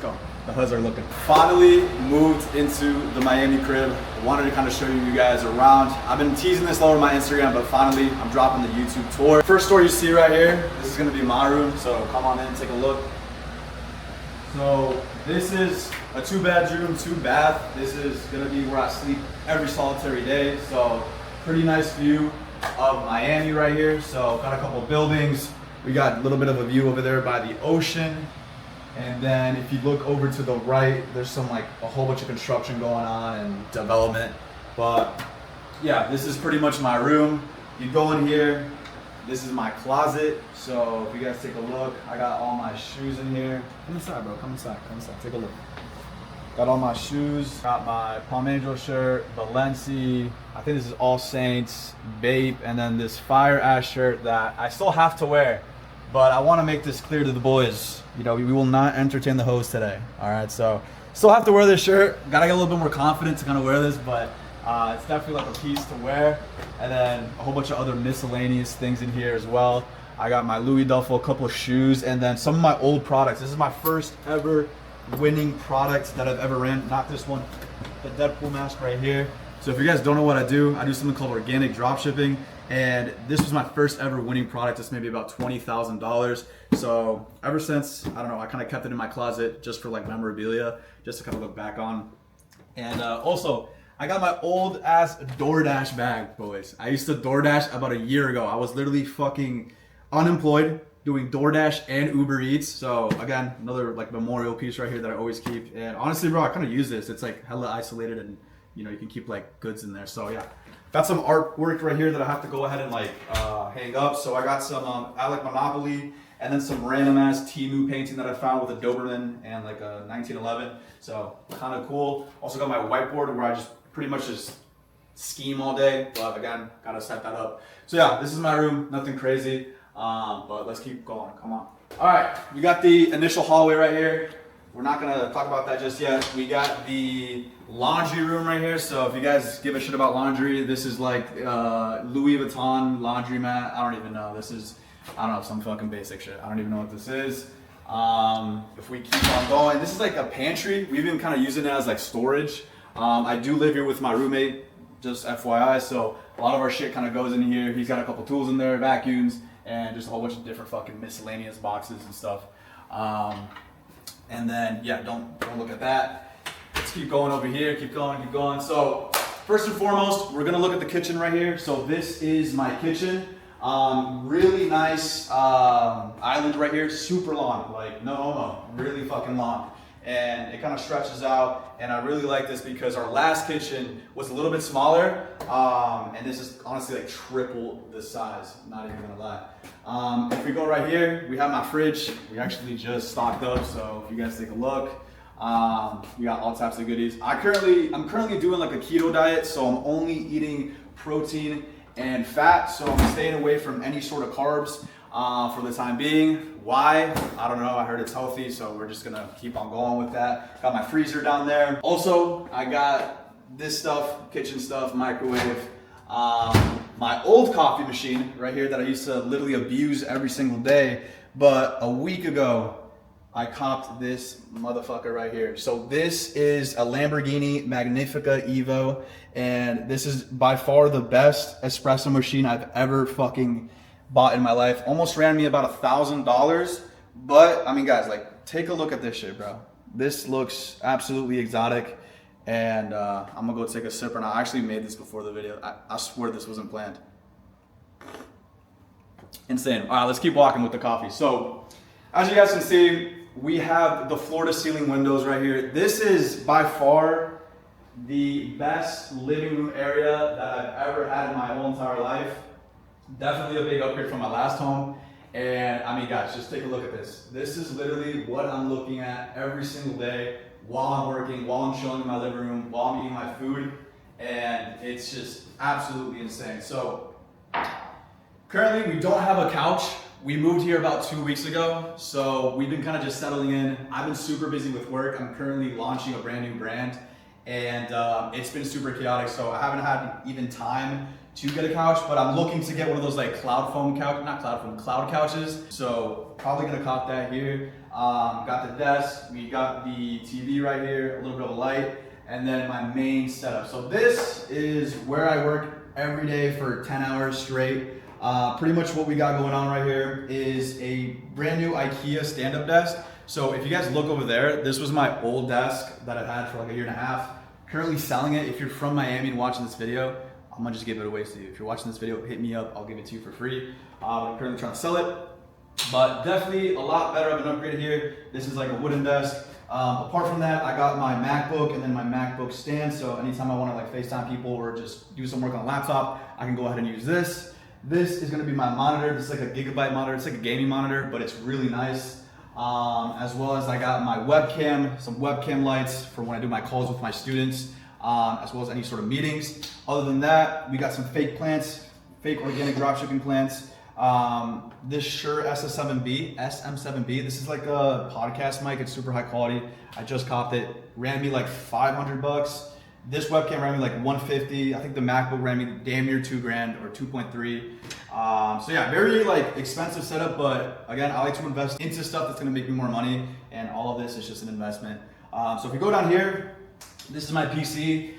go. The hoods are looking. Finally moved into the Miami crib. I wanted to kind of show you guys around. I've been teasing this all over my Instagram, but finally I'm dropping the YouTube tour. First store you see right here, this is gonna be my room, so come on in, take a look. So this is a 2-bedroom, 2-bath. This is gonna be where I sleep every solitary day. So pretty nice view of Miami right here. So got a couple buildings. We got a little bit of a view over there by the ocean. And then if you look over to the right, there's some like a whole bunch of construction going on and development. But yeah, this is pretty much my room. You go in here, this is my closet. So if you guys take a look, I got all my shoes in here. Come inside, bro, come inside, take a look. Got all my shoes, got my Palm Angel shirt, Balenci, I think this is All Saints, Bape, and then this Fire Ash shirt that I still have to wear. But I want to make this clear to the boys. You know, we will not entertain the hoes today. All right, so still have to wear this shirt. Gotta get a little bit more confident to kind of wear this, but it's definitely like a piece to wear. And then a whole bunch of other miscellaneous things in here as well. I got my Louis duffel, a couple of shoes, and then some of my old products. This is my first ever winning product that I've ever ran. Not this one, the Deadpool mask right here. So if you guys don't know what I do something called organic drop shipping. And this was my first ever winning product. It's maybe about $20,000. So ever since, I don't know, I kind of kept it in my closet just for like memorabilia, just to kind of look back on. And also, I got my old ass DoorDash bag, boys. I used to DoorDash about a year ago. I was literally fucking unemployed doing DoorDash and Uber Eats. So again, another like memorial piece right here that I always keep. And honestly, bro, I kind of use this. It's like hella isolated and you know, you can keep like goods in there. So yeah. Got some artwork right here that I have to go ahead and like hang up. So I got some Alec Monopoly and then some random ass Temu painting that I found with a Doberman and like a 1911. So kind of cool. Also got my whiteboard where I just pretty much just scheme all day. But again, gotta set that up. So yeah, this is my room, nothing crazy. But let's keep going, come on. All right, we got the initial hallway right here. We're not gonna talk about that just yet. We got the laundry room right here. So if you guys give a shit about laundry, this is like Louis Vuitton laundry mat. I don't even know. This is, I don't know, some fucking basic shit. I don't even know what this is. If we keep on going, this is like a pantry. We've been kind of using it as like storage. I do live here with my roommate, just FYI. So a lot of our shit kind of goes in here. He's got a couple tools in there, vacuums, and just a whole bunch of different fucking miscellaneous boxes and stuff. And then, yeah, don't look at that. Let's keep going over here, keep going. So first and foremost, we're gonna look at the kitchen right here. So this is my kitchen. Really nice island right here, super long, like no homo, really fucking long. And it kind of stretches out, and I really like this because our last kitchen was a little bit smaller, and this is honestly like triple the size, not even gonna lie. If we go right here, we have my fridge. We actually just stocked up, so if you guys take a look, we got all types of goodies. I'm currently doing like a keto diet, so I'm only eating protein and fat, so I'm staying away from any sort of carbs for the time being. Why? I don't know. I heard it's healthy, so we're just gonna keep on going with that. Got my freezer down there. Also, I got this stuff, kitchen stuff, microwave. My old coffee machine right here that I used to literally abuse every single day. But a week ago, I copped this motherfucker right here. So this is a Lamborghini Magnifica Evo, and this is by far the best espresso machine I've ever fucking bought in my life. Almost ran me about $1,000, but I mean, guys, like, take a look at this shit, bro. This looks absolutely exotic, and I'm gonna go take a sip. And I actually made this before the video. I swear this wasn't planned. Insane. All right, let's keep walking with the coffee. So, as you guys can see, we have the floor-to-ceiling windows right here. This is by far the best living room area that I've ever had in my whole entire life. Definitely a big upgrade from my last home. And I mean, guys, just take a look at this. This is literally what I'm looking at every single day while I'm working, while I'm chilling in my living room, while I'm eating my food. And it's just absolutely insane. So currently we don't have a couch. We moved here about 2 weeks ago, so we've been kind of just settling in. I've been super busy with work. I'm currently launching a brand new brand, and it's been super chaotic, so I haven't had even time to get a couch, but I'm looking to get one of those like cloud couches. So probably gonna cop that here. Got the desk, we got the TV right here, a little bit of a light, and then my main setup. So this is where I work every day for 10 hours straight. Pretty much what we got going on right here is a brand new IKEA stand-up desk. So if you guys look over there, this was my old desk that I've had for like a year and a half. Currently selling it. If you're from Miami and watching this video, I'm gonna just give it away to you. If you're watching this video, hit me up, I'll give it to you for free. I'm currently trying to sell it, but definitely a lot better of an upgrade here. This is like a wooden desk. Apart from that, I got my MacBook and then my MacBook stand. So anytime I wanna like FaceTime people or just do some work on a laptop, I can go ahead and use this. This is gonna be my monitor. This is like a gigabyte monitor. It's like a gaming monitor, but it's really nice. As well as I got my webcam, some webcam lights for when I do my calls with my students, as well as any sort of meetings. Other than that, we got some fake plants, fake organic dropshipping plants. This Shure SM7B, this is like a podcast mic. It's super high quality. I just copped it. Ran me like $500. This webcam ran me like $150. I think the MacBook ran me damn near $2,000 or 2.3. So yeah, very like expensive setup, but again, I like to invest into stuff that's gonna make me more money, and all of this is just an investment. So if we go down here, this is my PC.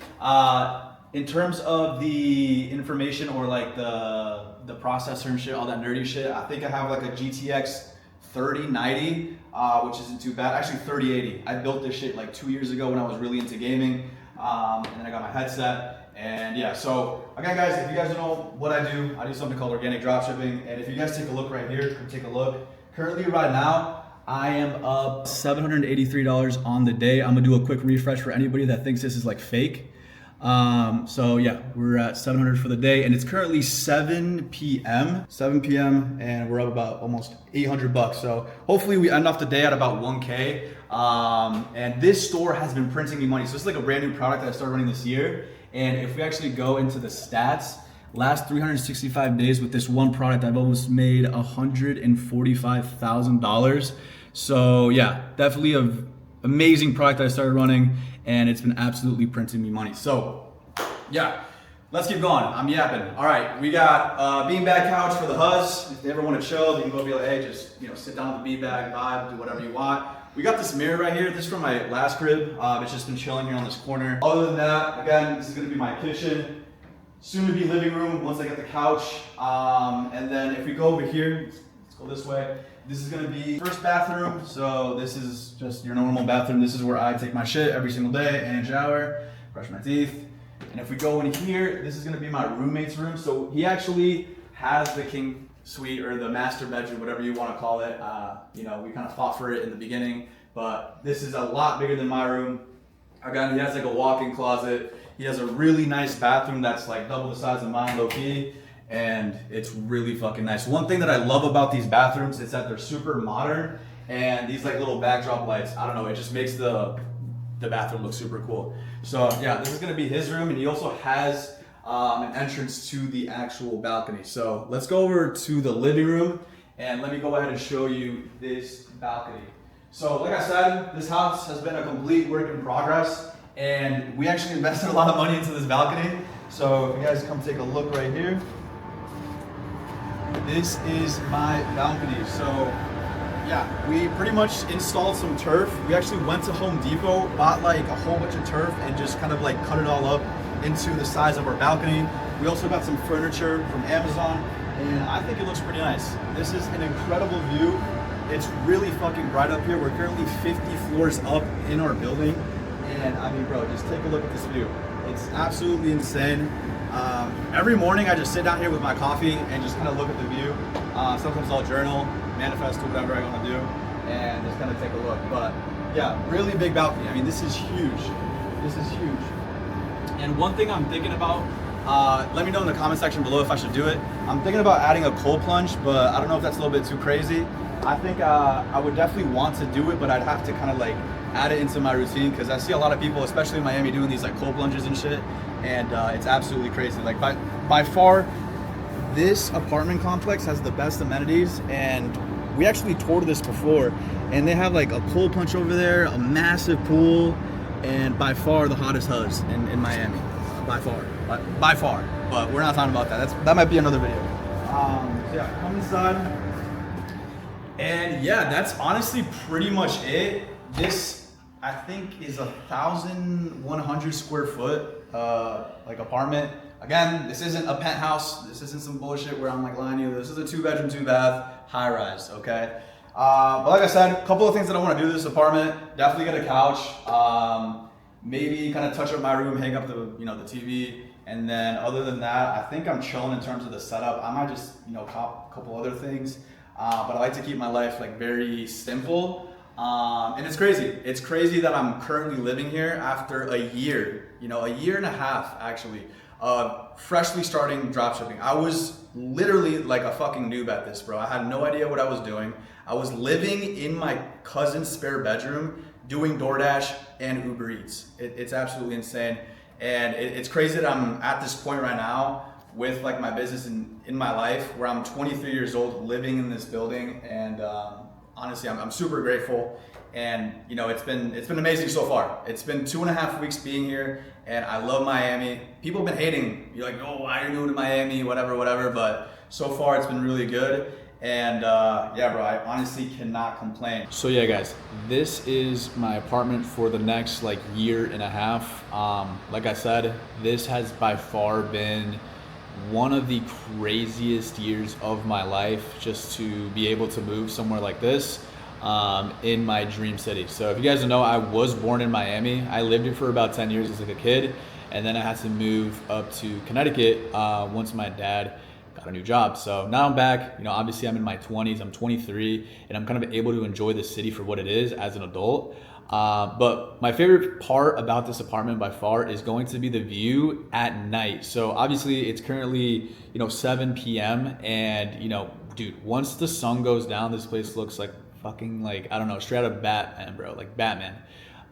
In terms of the information or like the processor and shit, all that nerdy shit, I think I have like a GTX 3090, which isn't too bad. Actually 3080. I built this shit like 2 years ago when I was really into gaming. And then I got my headset, and yeah, so again guys, if you guys don't know what I do something called organic dropshipping, and if you guys take a look right here, come take a look. Currently right now, I am up $783 on the day. I'm gonna do a quick refresh for anybody that thinks this is like fake. So yeah, we're at 700 for the day, and it's currently 7 p.m., and we're up about almost $800. So hopefully we end off the day at about 1K. And this store has been printing me money. So it's like a brand new product that I started running this year. And if we actually go into the stats, last 365 days with this one product, I've almost made $145,000. So yeah, definitely an amazing product that I started running, and it's been absolutely printing me money. So yeah, let's keep going. I'm yapping. All right, we got beanbag couch for the hus. If they ever want to chill, they can go be like, hey, just sit down on the beanbag, vibe, do whatever you want. We got this mirror right here. This is from my last crib. It's just been chilling here on this corner. Other than that, again, this is gonna be my kitchen. Soon to be living room once I get the couch. And then if we go over here, let's go this way. This is gonna be first bathroom. So this is just your normal bathroom. This is where I take my shit every single day and shower, brush my teeth. And if we go in here, this is gonna be my roommate's room. So he actually has the king suite or the master bedroom, whatever you want to call it. We kind of fought for it in the beginning, but this is a lot bigger than my room. Again, he has like a walk-in closet. He has a really nice bathroom that's like double the size of mine, low key, and it's really fucking nice. One thing that I love about these bathrooms is that they're super modern, and these like little backdrop lights, I don't know, it just makes the bathroom look super cool. So yeah, this is gonna be his room, and he also has an entrance to the actual balcony. So let's go over to the living room, and let me go ahead and show you this balcony. So like I said, this house has been a complete work in progress, and we actually invested a lot of money into this balcony. So if you guys come take a look right here, this is my balcony. So yeah, we pretty much installed some turf. We actually went to Home Depot, bought like a whole bunch of turf, and just kind of like cut it all up into the size of our balcony. We also got some furniture from Amazon, and I think it looks pretty nice. This is an incredible view. It's really fucking bright up here. We're currently 50 floors up in our building, and I mean, bro, just take a look at this view. It's absolutely insane. Every morning I just sit down here with my coffee and just kind of look at the view. Sometimes I'll journal, manifest, do whatever I want to do, and just kind of take a look. But yeah, really big balcony. I mean, this is huge. This is huge. And one thing I'm thinking about, let me know in the comment section below if I should do it. I'm thinking about adding a cold plunge, but I don't know if that's a little bit too crazy. I think I would definitely want to do it, but I'd have to kind of like add it into my routine, because I see a lot of people, especially in Miami, doing these like cold plunges and shit, and it's absolutely crazy. Like by far, this apartment complex has the best amenities, and we actually toured this before, and they have like a cold plunge over there, a massive pool, and by far the hottest huz in Miami, by far. But we're not talking about that. That might be another video. So yeah, come inside. And yeah, that's honestly pretty much it. This, I think, is 1,100 square foot like apartment. Again, this isn't a penthouse. This isn't some bullshit where I'm like lying to you. This is a 2-bedroom, 2-bath, high rise, okay? But like I said, a couple of things that I want to do to this apartment. Definitely get a couch. Maybe kind of touch up my room, hang up the the TV, and then other than that, I think I'm chilling in terms of the setup. I might just cop a couple other things, but I like to keep my life like very simple. And it's crazy. It's crazy that I'm currently living here after a year, a year and a half actually, freshly starting dropshipping. I was literally like a fucking noob at this, bro. I had no idea what I was doing. I was living in my cousin's spare bedroom doing DoorDash and Uber Eats. It's absolutely insane. And it's crazy that I'm at this point right now with like my business in my life where I'm 23 years old living in this building. And honestly, I'm super grateful. And it's been amazing so far. It's been 2.5 weeks being here and I love Miami. People have been hating. You're like, oh, why are you new to Miami? Whatever. But so far it's been really good. And yeah, bro, I honestly cannot complain. So yeah, guys, this is my apartment for the next like year and a half. Like I said, this has by far been one of the craziest years of my life just to be able to move somewhere like this in my dream city. So if you guys don't know, I was born in Miami. I lived here for about 10 years as like a kid. And then I had to move up to Connecticut once my dad got a new job. So now I'm back, obviously I'm in my 20s, I'm 23, and I'm kind of able to enjoy the city for what it is as an adult. But my favorite part about this apartment by far is going to be the view at night. So obviously it's currently, 7 p.m. and, dude, once the sun goes down, this place looks like fucking like, I don't know, straight out of Batman, bro, like Batman.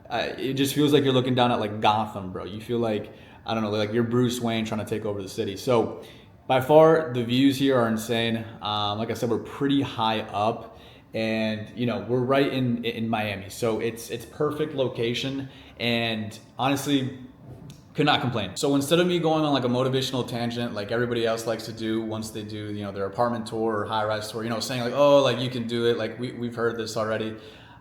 It just feels like you're looking down at like Gotham, bro. You feel like, I don't know, like you're Bruce Wayne trying to take over the city. So by far, the views here are insane. Like I said, we're pretty high up, and we're right in Miami, so it's perfect location. And honestly, could not complain. So instead of me going on like a motivational tangent like everybody else likes to do once they do their apartment tour or high-rise tour, saying like, oh, like you can do it, like we've heard this already.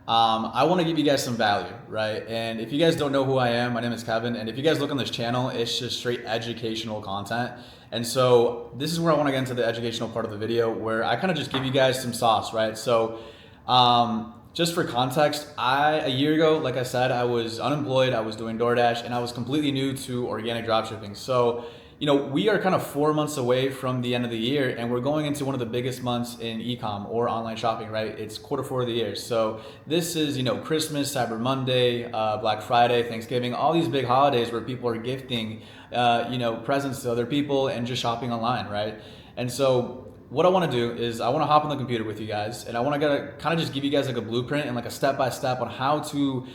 I want to give you guys some value, right? And if you guys don't know who I am, my name is Kevin, and if you guys look on this channel, it's just straight educational content. And so this is where I want to get into the educational part of the video, where I kind of just give you guys some sauce, right? So just for context, a year ago, like I said, I was unemployed, I was doing DoorDash, and I was completely new to organic dropshipping. So we are kind of 4 months away from the end of the year, and we're going into one of the biggest months in e-com or online shopping, right? It's Q4 of the year. So this is, Christmas, Cyber Monday, Black Friday, Thanksgiving, all these big holidays where people are gifting, presents to other people and just shopping online, right? And so what I want to do is I want to hop on the computer with you guys, and I want to kind of just give you guys like a blueprint and like a step-by-step on how to,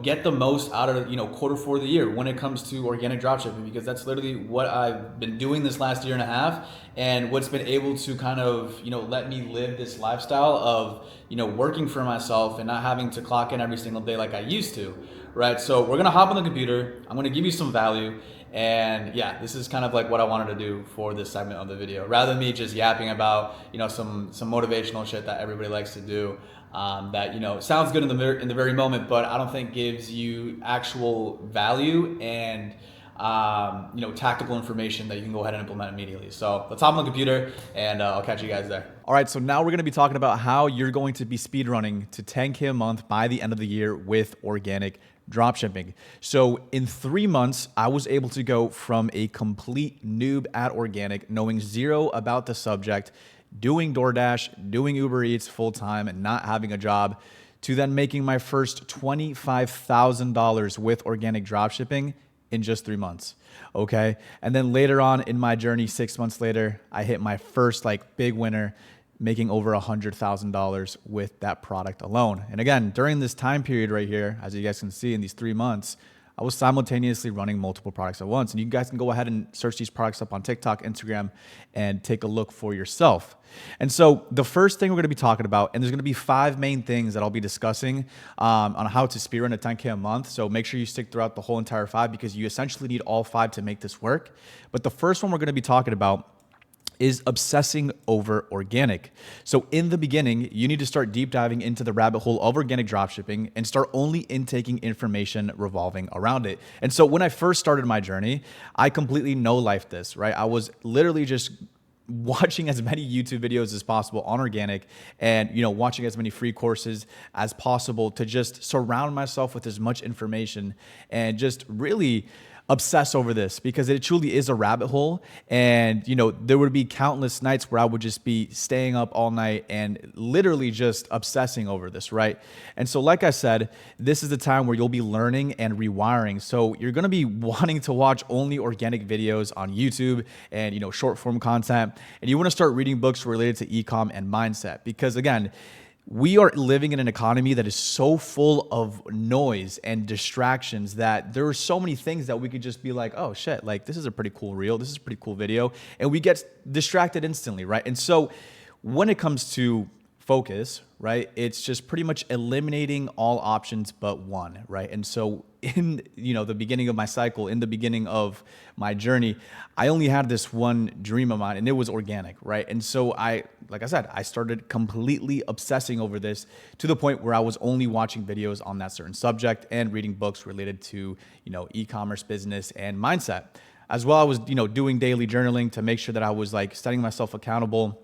get the most out of, Q4 of the year when it comes to organic dropshipping, because that's literally what I've been doing this last year and a half, and what's been able to kind of, let me live this lifestyle of, working for myself and not having to clock in every single day like I used to, right? So we're going to hop on the computer. I'm going to give you some value. And yeah, this is kind of like what I wanted to do for this segment of the video, rather than me just yapping about some motivational shit that everybody likes to do, that sounds good in the very moment, but I don't think gives you actual value and tactical information that you can go ahead and implement immediately. So let's hop on the computer and I'll catch you guys there. All right, so now we're gonna be talking about how you're going to be speedrunning to 10K a month by the end of the year with organic dropshipping. So in 3 months, I was able to go from a complete noob at organic, knowing zero about the subject, doing DoorDash, doing Uber Eats full time and not having a job, to then making my first $25,000 with organic dropshipping in just 3 months. Okay. And then later on in my journey, 6 months later, I hit my first like big winner, making over $100,000 with that product alone. And again, during this time period right here, as you guys can see in these 3 months, I was simultaneously running multiple products at once. And you guys can go ahead and search these products up on TikTok, Instagram, and take a look for yourself. And so the first thing we're gonna be talking about, and there's gonna be 5 main things that I'll be discussing on how to speedrun a 10K a month. So make sure you stick throughout the whole entire 5, because you essentially need all 5 to make this work. But the first one we're gonna be talking about is obsessing over organic. So in the beginning, you need to start deep diving into the rabbit hole of organic dropshipping and start only intaking information revolving around it. And so when I first started my journey, I completely no-lifed this, right? I was literally just watching as many YouTube videos as possible on organic and, watching as many free courses as possible to just surround myself with as much information and just really obsess over this, because it truly is a rabbit hole. And, there would be countless nights where I would just be staying up all night and literally just obsessing over this, right? And so, like I said, this is the time where you'll be learning and rewiring. So you're going to be wanting to watch only organic videos on YouTube and, short form content. And you want to start reading books related to e-com and mindset, because again, we are living in an economy that is so full of noise and distractions that there are so many things that we could just be like, oh shit, like this is a pretty cool reel, this is a pretty cool video, and we get distracted instantly, right? And so when it comes to focus, right, it's just pretty much eliminating all options but one, right? And so in the beginning of my cycle, in the beginning of my journey, I only had this one dream of mine, and it was organic, right? And so like I said, I started completely obsessing over this to the point where I was only watching videos on that certain subject and reading books related to e-commerce, business, and mindset. As well, I was doing daily journaling to make sure that I was like setting myself accountable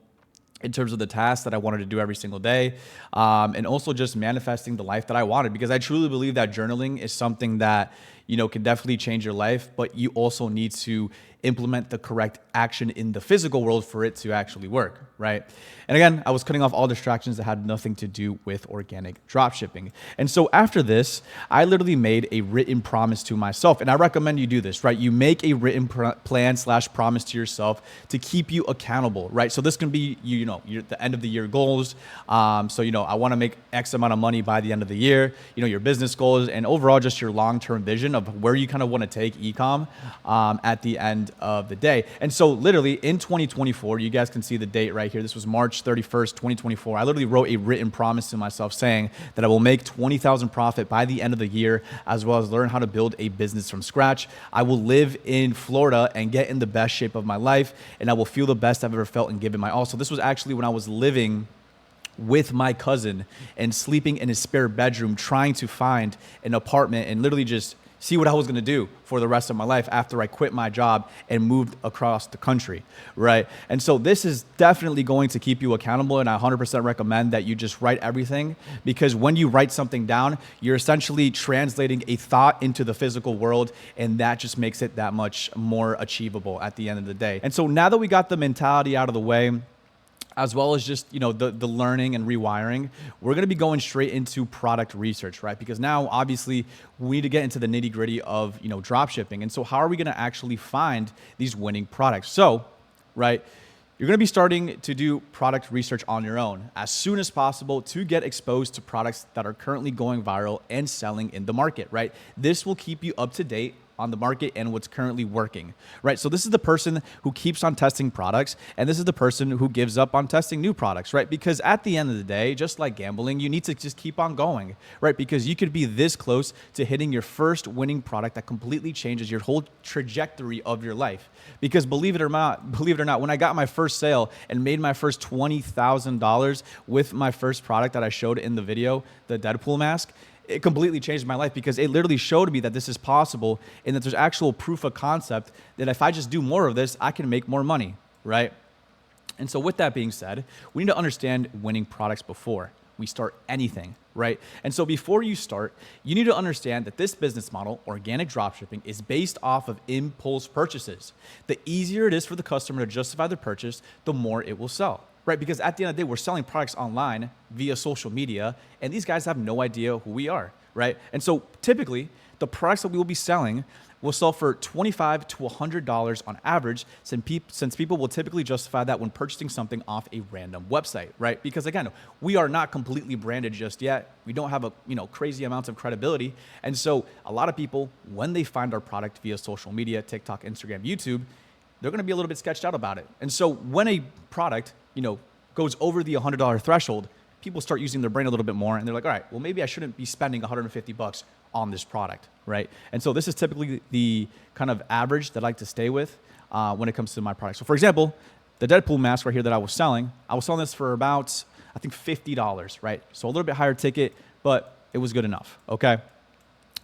in terms of the tasks that I wanted to do every single day, and also just manifesting the life that I wanted, because I truly believe that journaling is something that can definitely change your life, but you also need to implement the correct action in the physical world for it to actually work, right? And again, I was cutting off all distractions that had nothing to do with organic dropshipping. And so after this, I literally made a written promise to myself, and I recommend you do this, right? You make a written plan/promise to yourself to keep you accountable, right? So this can be, the end of the year goals. So, I want to make X amount of money by the end of the year, your business goals, and overall just your long-term vision of where you kind of want to take e-com at the end of the day. And so literally in 2024, you guys can see the date right here. This was March 31st, 2024. I literally wrote a written promise to myself saying that I will make 20,000 profit by the end of the year, as well as learn how to build a business from scratch. I will live in Florida and get in the best shape of my life, and I will feel the best I've ever felt and give it my all. So this was actually when I was living with my cousin and sleeping in his spare bedroom, trying to find an apartment and literally just see what I was going to do for the rest of my life after I quit my job and moved across the country, right? And so this is definitely going to keep you accountable, and I 100% recommend that you just write everything, because when you write something down, you're essentially translating a thought into the physical world, and that just makes it that much more achievable at the end of the day. And so now that we got the mentality out of the way, as well as just, the learning and rewiring, we're going to be going straight into product research, right? Because now obviously we need to get into the nitty gritty of, drop shipping. And so how are we going to actually find these winning products? So, right, you're going to be starting to do product research on your own as soon as possible to get exposed to products that are currently going viral and selling in the market, right? This will keep you up to date on the market and what's currently working, right? So this is the person who keeps on testing products, and this is the person who gives up on testing new products, right? Because at the end of the day, just like gambling, you need to just keep on going, right? Because you could be this close to hitting your first winning product that completely changes your whole trajectory of your life. Because believe it or not, when I got my first sale and made my first $20,000 with my first product that I showed in the video, the Deadpool mask, it completely changed my life, because it literally showed me that this is possible and that there's actual proof of concept that if I just do more of this, I can make more money, right? And so with that being said, we need to understand winning products before we start anything, right? And so before you start, you need to understand that this business model, organic dropshipping, is based off of impulse purchases. The easier it is for the customer to justify their purchase, the more it will sell. Right, because at the end of the day, we're selling products online via social media, and these guys have no idea who we are, right? And so typically, the products that we will be selling will sell for $25 to $100 on average, since people will typically justify that when purchasing something off a random website, right? Because again, we are not completely branded just yet. We don't have crazy amounts of credibility. And so a lot of people, when they find our product via social media, TikTok, Instagram, YouTube, they're going to be a little bit sketched out about it. And so when a product goes over the $100 threshold, people start using their brain a little bit more, and they're like, all right, well, maybe I shouldn't be spending $150 on this product, right? And so this is typically the kind of average that I like to stay with when it comes to my product. So for example, the Deadpool mask right here that I was selling this for about, I think $50, right? So a little bit higher ticket, but it was good enough, okay?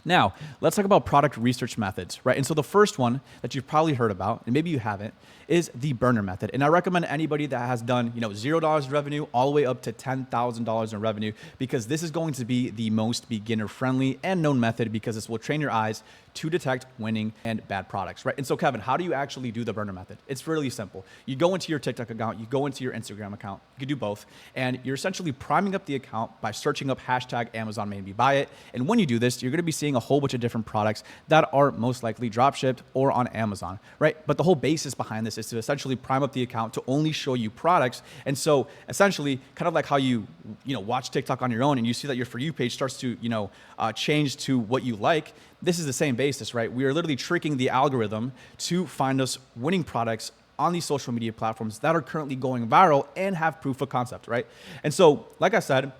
Now, let's talk about product research methods, right? And so the first one that you've probably heard about, and maybe you haven't, is the burner method. And I recommend anybody that has done, $0 in revenue all the way up to $10,000 in revenue, because this is going to be the most beginner friendly and known method, because this will train your eyes to detect winning and bad products, right? And so Kevin, how do you actually do the burner method? It's really simple. You go into your TikTok account, you go into your Instagram account, you can do both, and you're essentially priming up the account by searching up hashtag Amazon made me buy it. And when you do this, you're gonna be seeing a whole bunch of different products that are most likely drop shipped or on Amazon, right? But the whole basis behind this is to essentially prime up the account to only show you products. And so essentially, kind of like how you watch TikTok on your own and you see that your For You page starts to change to what you like. This is the same basis, right? We are literally tricking the algorithm to find us winning products on these social media platforms that are currently going viral and have proof of concept, right? And so, like I said,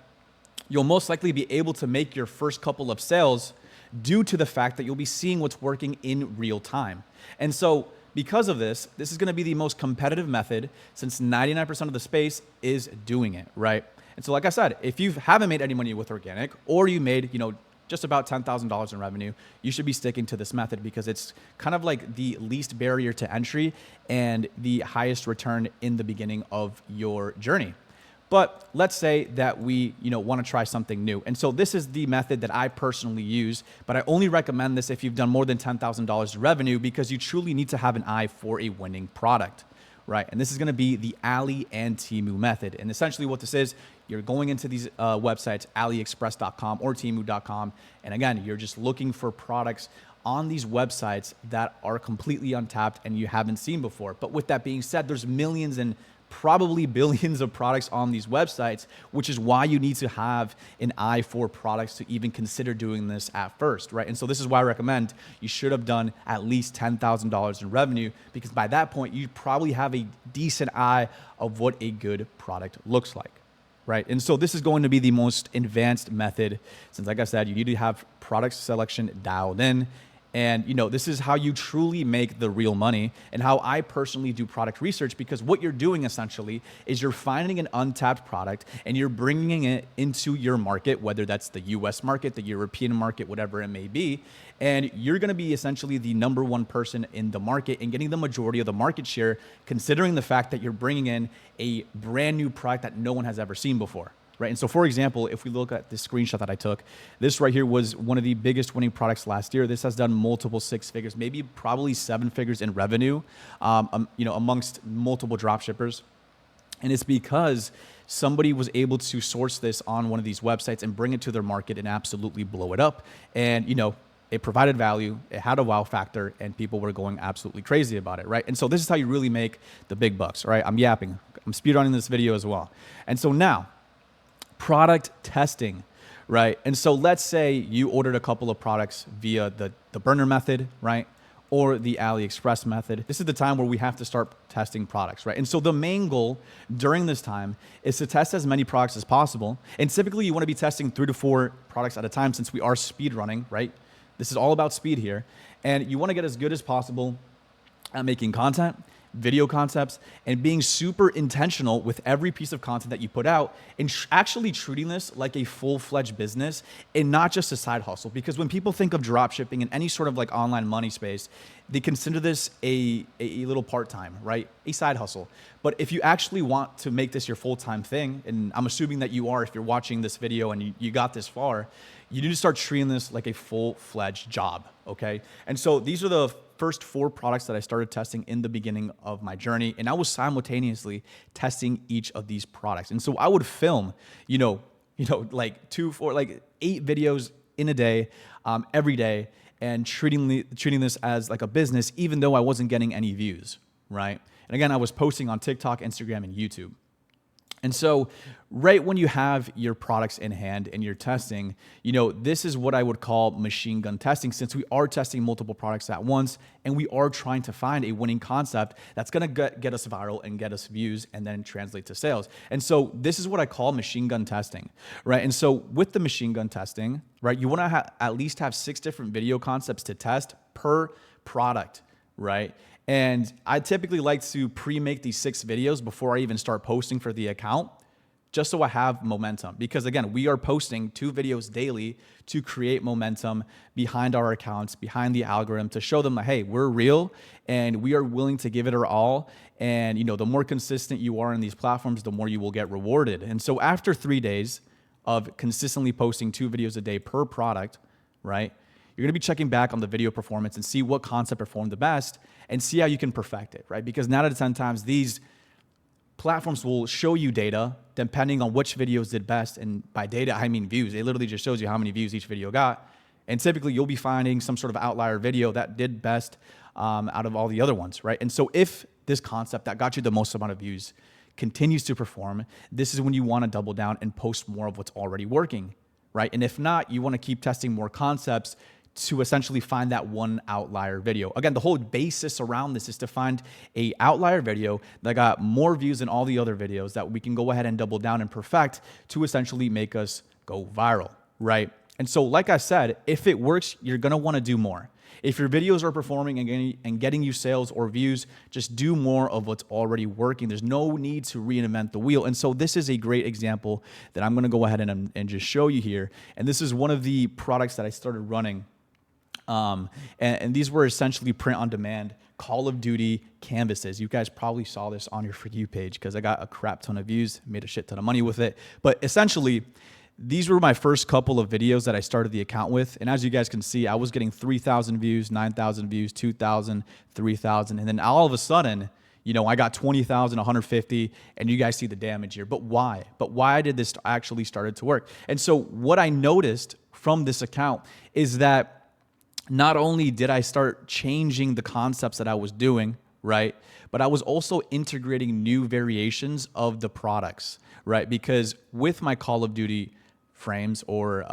you'll most likely be able to make your first couple of sales due to the fact that you'll be seeing what's working in real time. And so, because of this is gonna be the most competitive method, since 99% of the space is doing it, right? And so, like I said, if you haven't made any money with organic, or you made, just about $10,000 in revenue, you should be sticking to this method, because it's kind of like the least barrier to entry and the highest return in the beginning of your journey. But let's say that we, want to try something new. And so this is the method that I personally use, but I only recommend this if you've done more than $10,000 in revenue, because you truly need to have an eye for a winning product, right? And this is going to be the Ali and Temu method. And essentially what this is, you're going into these websites, AliExpress.com or Temu.com. And again, you're just looking for products on these websites that are completely untapped and you haven't seen before. But with that being said, there's millions and probably billions of products on these websites, which is why you need to have an eye for products to even consider doing this at first, right? And so this is why I recommend you should have done at least $10,000 in revenue, because by that point, you probably have a decent eye of what a good product looks like, right? And so this is going to be the most advanced method, since like I said, you need to have product selection dialed in. And this is how you truly make the real money, and how I personally do product research, because what you're doing essentially is you're finding an untapped product and you're bringing it into your market, whether that's the US market, the European market, whatever it may be. And you're going to be essentially the number one person in the market and getting the majority of the market share, considering the fact that you're bringing in a brand new product that no one has ever seen before. Right. And so, for example, if we look at this screenshot that I took, this right here was one of the biggest winning products last year. This has done multiple six figures, maybe probably seven figures in revenue, amongst multiple drop shippers. And it's because somebody was able to source this on one of these websites and bring it to their market and absolutely blow it up. And, it provided value, it had a wow factor, and people were going absolutely crazy about it, right? And so this is how you really make the big bucks, right? I'm yapping. I'm speedrunning this video as well. And so now, product testing, right? And so let's say you ordered a couple of products via the burner method, right? Or the AliExpress method. This is the time where we have to start testing products, right? And so the main goal during this time is to test as many products as possible. And typically you want to be testing 3 to 4 products at a time, since we are speed running, right? This is all about speed here. And you want to get as good as possible at making content, video concepts, and being super intentional with every piece of content that you put out, and actually treating this like a full-fledged business and not just a side hustle. Because when people think of drop shipping in any sort of like online money space, they consider this a little part-time, right? A side hustle. But if you actually want to make this your full-time thing, and I'm assuming that you are if you're watching this video and you got this far, you need to start treating this like a full-fledged job, okay? And so these are the first 4 products that I started testing in the beginning of my journey, and I was simultaneously testing each of these products. And so I would film, like 2, 4, like 8 videos in a day, every day, and treating this as like a business, even though I wasn't getting any views, right? And again, I was posting on TikTok, Instagram, and YouTube. And so right when you have your products in hand and you're testing, this is what I would call machine gun testing, since we are testing multiple products at once and we are trying to find a winning concept that's going to get us viral and get us views and then translate to sales. And so this is what I call machine gun testing, right? And so with the machine gun testing, right, you want to at least have 6 different video concepts to test per product, right? And I typically like to pre-make these 6 videos before I even start posting for the account, just so I have momentum. Because again, we are posting 2 videos daily to create momentum behind our accounts, behind the algorithm, to show them that, hey, we're real and we are willing to give it our all. And the more consistent you are in these platforms, the more you will get rewarded. And so after 3 days of consistently posting 2 videos a day per product, right, you're gonna be checking back on the video performance and see what concept performed the best and see how you can perfect it, right? Because 9 out of 10 times these platforms will show you data depending on which videos did best. And by data, I mean views. It literally just shows you how many views each video got. And typically you'll be finding some sort of outlier video that did best out of all the other ones, right? And so if this concept that got you the most amount of views continues to perform, this is when you wanna double down and post more of what's already working, right? And if not, you wanna keep testing more concepts to essentially find that one outlier video. Again, the whole basis around this is to find a outlier video that got more views than all the other videos that we can go ahead and double down and perfect to essentially make us go viral, right? And so, like I said, if it works, you're gonna wanna do more. If your videos are performing and getting you sales or views, just do more of what's already working. There's no need to reinvent the wheel. And so this is a great example that I'm gonna go ahead and just show you here. And this is one of the products that I started running. And these were essentially print on demand Call of Duty canvases. You guys probably saw this on your For You page because I got a crap ton of views, made a shit ton of money with it. But essentially, these were my first couple of videos that I started the account with. And as you guys can see, I was getting 3,000 views, 9,000 views, 2,000, 3,000. And then all of a sudden, I got 20,000, 150, and you guys see the damage here. But why? But why did this actually started to work? And so what I noticed from this account is that not only did I start changing the concepts that I was doing, right, but I was also integrating new variations of the products, right? Because with my Call of Duty frames or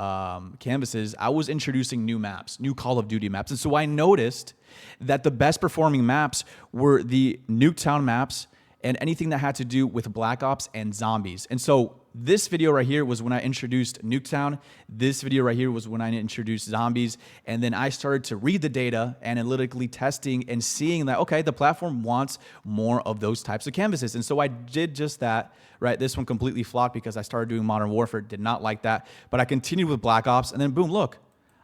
canvases, I was introducing new maps, new Call of Duty maps. And so I noticed that the best performing maps were the Nuketown maps and anything that had to do with Black Ops and zombies. And so this video right here was when I introduced Nuketown. This video right here was when I introduced zombies. And then I started to read the data, analytically testing and seeing that, okay, the platform wants more of those types of canvases. And so I did just that, right? This one completely flopped because I started doing Modern Warfare, did not like that. But I continued with Black Ops and then boom, look,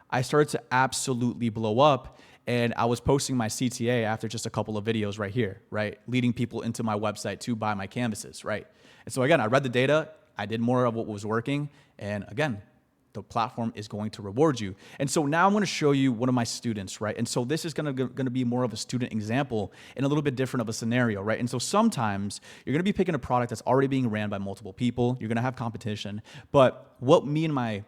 I started to absolutely blow up. And I was posting my CTA after just a couple of videos right here, right? Leading people into my website to buy my canvases, right? And so again, I read the data, I did more of what was working, and again, the platform is going to reward you. And so now I'm gonna show you one of my students, right? And so this is gonna be more of a student example and a little bit different of a scenario, right? And so sometimes you're gonna be picking a product that's already being ran by multiple people, you're gonna have competition, but what me and my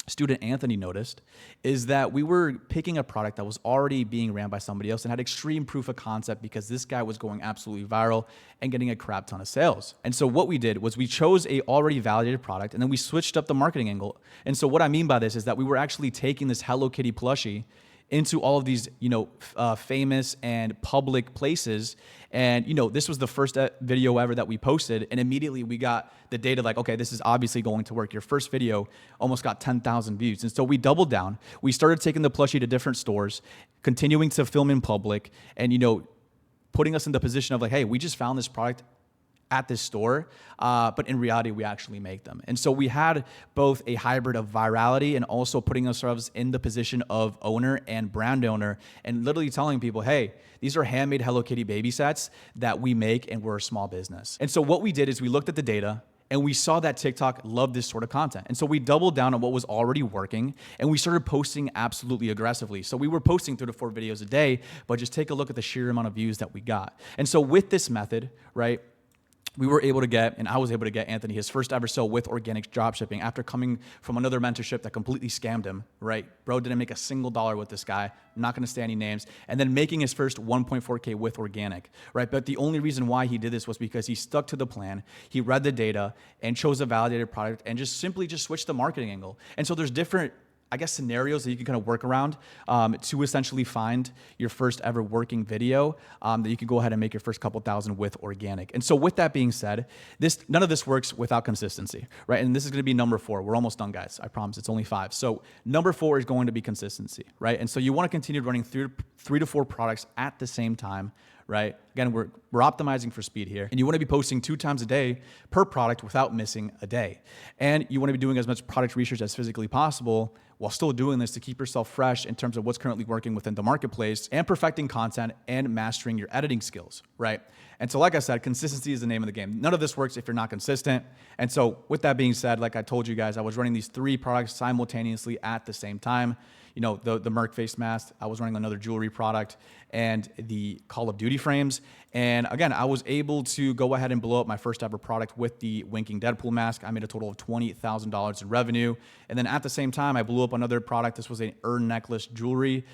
student Anthony noticed is that we were picking a product that was already being ran by somebody else and had extreme proof of concept because this guy was going absolutely viral and getting a crap ton of sales. And so what we did was we chose a already validated product and then we switched up the marketing angle. And so what I mean by this is that we were actually taking this Hello Kitty plushie into all of these, famous and public places. And, this was the first video ever that we posted. And immediately we got the data like, okay, this is obviously going to work. Your first video almost got 10,000 views. And so we doubled down. We started taking the plushie to different stores, continuing to film in public and, putting us in the position of like, hey, we just found this product at this store, but in reality, we actually make them. And so we had both a hybrid of virality and also putting ourselves in the position of owner and brand owner and literally telling people, hey, these are handmade Hello Kitty baby sets that we make and we're a small business. And so what we did is we looked at the data and we saw that TikTok loved this sort of content. And so we doubled down on what was already working and we started posting absolutely aggressively. So we were posting 3 to 4 videos a day, but just take a look at the sheer amount of views that we got. And so with this method, right, we were able to get, and I was able to get Anthony his first ever sale with organic dropshipping after coming from another mentorship that completely scammed him, right? Bro didn't make a single dollar with this guy. I'm not gonna say any names. And then making his first 1.4K with organic, right? But the only reason why he did this was because he stuck to the plan, he read the data and chose a validated product and just simply switched the marketing angle. And so there's different I guess, scenarios that you can kind of work around to essentially find your first ever working video that you can go ahead and make your first couple thousand with organic. And so with that being said, none of this works without consistency, right? And this is going to be number 4. We're almost done, guys. I promise. It's only 5. So number 4 is going to be consistency, right? And so you want to continue running 3 to 4 products at the same time, right? Again, we're optimizing for speed here. And you want to be posting 2 times a day per product without missing a day. And you want to be doing as much product research as physically possible while still doing this to keep yourself fresh in terms of what's currently working within the marketplace and perfecting content and mastering your editing skills, right? And so like I said, consistency is the name of the game. None of this works if you're not consistent. And so with that being said, like I told you guys, I was running these 3 products simultaneously at the same time. You know, the Merc face mask, I was running another jewelry product, and the Call of Duty frames. And again, I was able to go ahead and blow up my first ever product with the winking Deadpool mask. I made a total of $20,000 in revenue. And then at the same time, I blew up another product. This was an necklace jewelry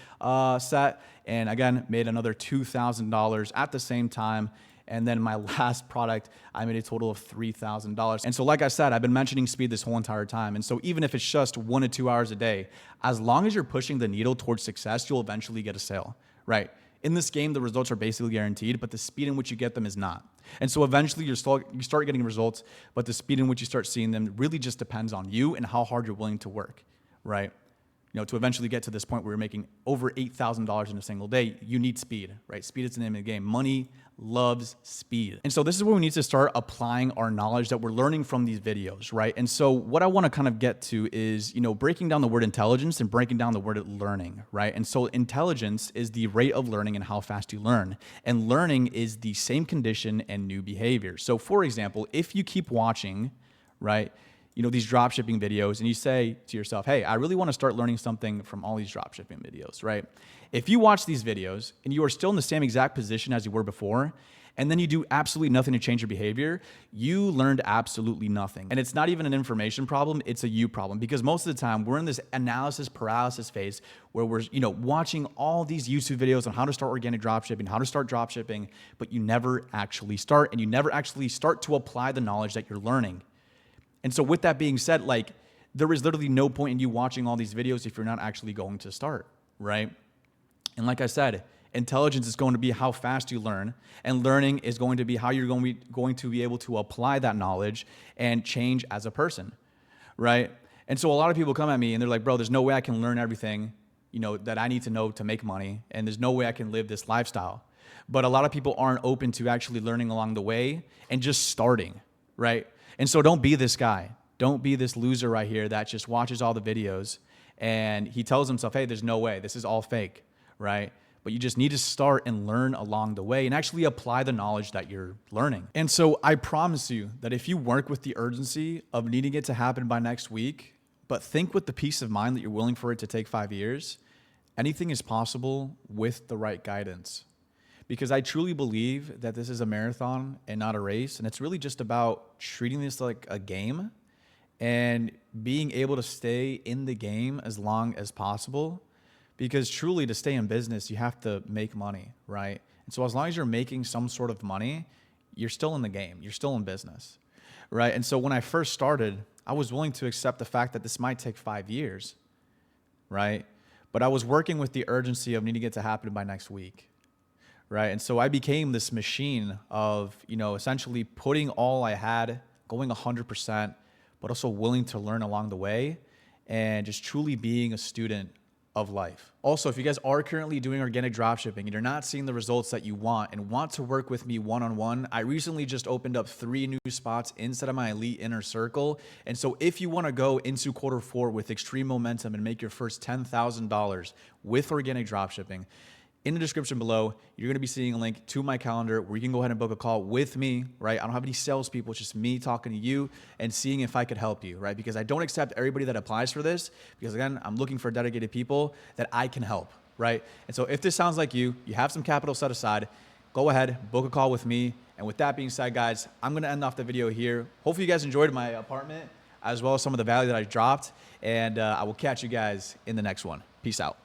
set. And again, made another $2,000 at the same time. And then my last product, I made a total of $3,000. And so like I said, I've been mentioning speed this whole entire time. And so even if it's just 1 to 2 hours a day, as long as you're pushing the needle towards success, you'll eventually get a sale, right? In this game, the results are basically guaranteed, but the speed in which you get them is not. And so eventually you start getting results, but the speed in which you start seeing them really just depends on you and how hard you're willing to work, right? You know, to eventually get to this point where you're making over $8,000 in a single day, you need speed, right? Speed is the name of the game. Money loves speed. And so this is where we need to start applying our knowledge that we're learning from these videos, right? And so what I want to kind of get to is, you know, breaking down the word intelligence and breaking down the word learning, right? And so intelligence is the rate of learning and how fast you learn. And learning is the same condition and new behavior. So for example, if you keep watching, right, you know, these dropshipping videos and you say to yourself, hey, I really want to start learning something from all these dropshipping videos, right? If you watch these videos and you are still in the same exact position as you were before, and then you do absolutely nothing to change your behavior, you learned absolutely nothing. And it's not even an information problem, it's a you problem, because most of the time we're in this analysis paralysis phase where we're, you know, watching all these YouTube videos on how to start organic dropshipping, how to start dropshipping, but you never actually start, and you never actually start to apply the knowledge that you're learning. And so with that being said, like, there is literally no point in you watching all these videos if you're not actually going to start, right? And like I said, intelligence is going to be how fast you learn, and learning is going to be how you're going to be able to apply that knowledge and change as a person, right? And so a lot of people come at me and they're like, bro, there's no way I can learn everything, you know, that I need to know to make money, and there's no way I can live this lifestyle. But a lot of people aren't open to actually learning along the way and just starting, right? And so don't be this guy. Don't be this loser right here that just watches all the videos and he tells himself, hey, there's no way. This is all fake, right? But you just need to start and learn along the way and actually apply the knowledge that you're learning. And so I promise you that if you work with the urgency of needing it to happen by next week, but think with the peace of mind that you're willing for it to take 5 years, anything is possible with the right guidance. Because I truly believe that this is a marathon and not a race. And it's really just about treating this like a game and being able to stay in the game as long as possible. Because truly, to stay in business, you have to make money, right? And so as long as you're making some sort of money, you're still in the game. You're still in business, right? And so when I first started, I was willing to accept the fact that this might take 5 years, right? But I was working with the urgency of needing it to happen by next week. Right. And so I became this machine of, you know, essentially putting all I had, going 100%, but also willing to learn along the way and just truly being a student of life. Also, if you guys are currently doing organic dropshipping and you're not seeing the results that you want and want to work with me one-on-one, I recently just opened up 3 new spots inside of my elite inner circle. And so if you want to go into Q4 with extreme momentum and make your first $10,000 with organic dropshipping, in the description below, you're going to be seeing a link to my calendar where you can go ahead and book a call with me, right? I don't have any salespeople. It's just me talking to you and seeing if I could help you, right? Because I don't accept everybody that applies for this because, again, I'm looking for dedicated people that I can help, right? And so if this sounds like you have some capital set aside, go ahead, book a call with me. And with that being said, guys, I'm going to end off the video here. Hopefully you guys enjoyed my apartment as well as some of the value that I dropped. And I will catch you guys in the next one. Peace out.